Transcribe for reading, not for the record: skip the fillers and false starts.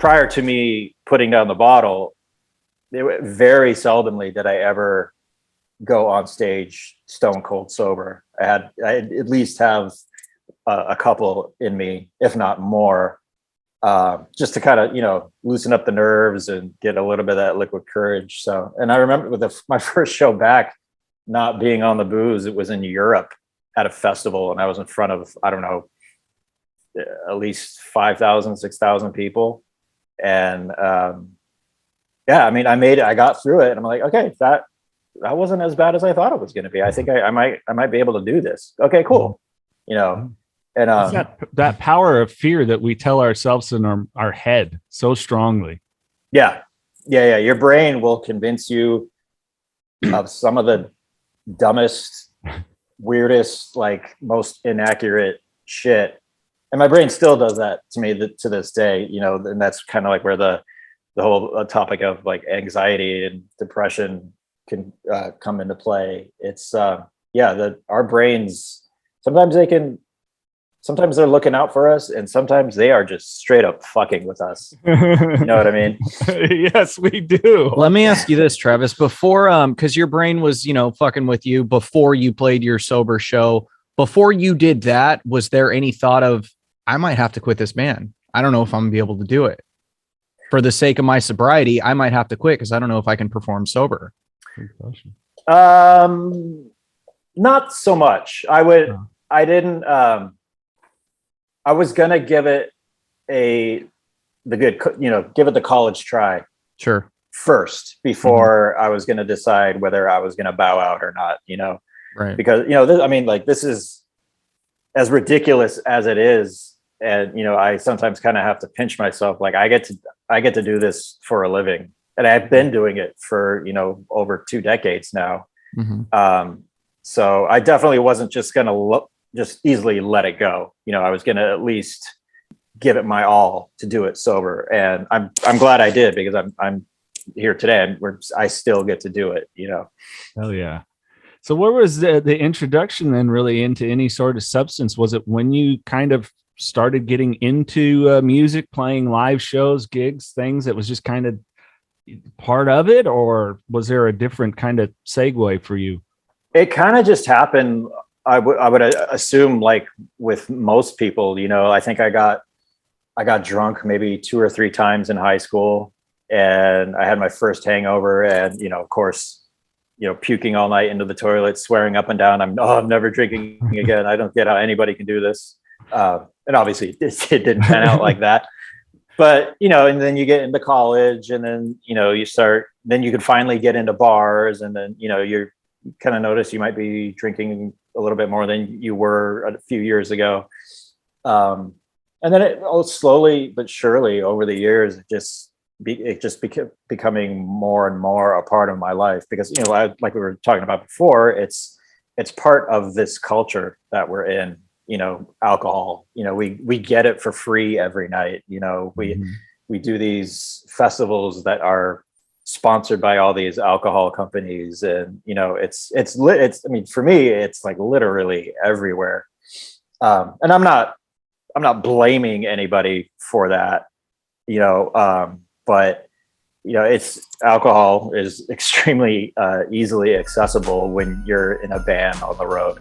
prior to me putting down the bottle, very seldomly did I ever go on stage stone cold sober. I at least have a couple in me, if not more, just to kind of, loosen up the nerves and get a little bit of that liquid courage. So, and I remember with my first show back, not being on the booze, it was in Europe at a festival, and I was in front of, I don't know, at least 5,000, 6,000 people. And yeah, I mean, I got through it, and I'm like, okay, that wasn't as bad as I thought it was going to be. I think I might be able to do this. Okay, cool. And it's that power of fear that we tell ourselves in our head so strongly. Yeah. Your brain will convince you of some of the dumbest, weirdest, like most inaccurate shit. And my brain still does that to me to this day, and that's kind of like where the whole topic of like anxiety and depression can come into play. It's our brains, sometimes they're looking out for us, and sometimes they are just straight up fucking with us. You know what I mean? Yes, we do. Let me ask you this, Travis, before, cause your brain was, fucking with you before you played your sober show. Before you did that, was there any thought of, I might have to quit this band? I don't know if I'm gonna be able to do it. For the sake of my sobriety, I might have to quit because I don't know if I can perform sober. Not so much. I was gonna give it the college try. Sure. First, before I was gonna decide whether I was gonna bow out or not. Right. Because this is as ridiculous as it is, and I sometimes kind of have to pinch myself. Like I get to do this for a living, and I've been doing it for over 2 decades now. Mm-hmm. So I definitely wasn't just gonna just easily let it go. I was gonna at least give it my all to do it sober, and I'm glad I did, because I'm here today, and I still get to do it. Hell yeah. So where was the introduction then really into any sort of substance? Was it when you kind of started getting into music, playing live shows, gigs, things that was just kind of part of it, or was there a different kind of segue for you? It kind of just happened. I would assume, like with most people, I think I got drunk maybe 2 or 3 times in high school, and I had my first hangover, and of course, puking all night into the toilet, swearing up and down, I'm never drinking again. I don't get how anybody can do this. And obviously it didn't pan out like that. But, and then you get into college, and then, then you could finally get into bars, and then, you're kind of notice you might be drinking a little bit more than you were a few years ago. And then it slowly but surely over the years, it just became becoming more and more a part of my life, because, like we were talking about before, it's part of this culture that we're in. Alcohol, we get it for free every night. We do these festivals that are sponsored by all these alcohol companies, and I mean, for me, it's like literally everywhere. And I'm not blaming anybody for that, but alcohol is extremely easily accessible when you're in a band on the road.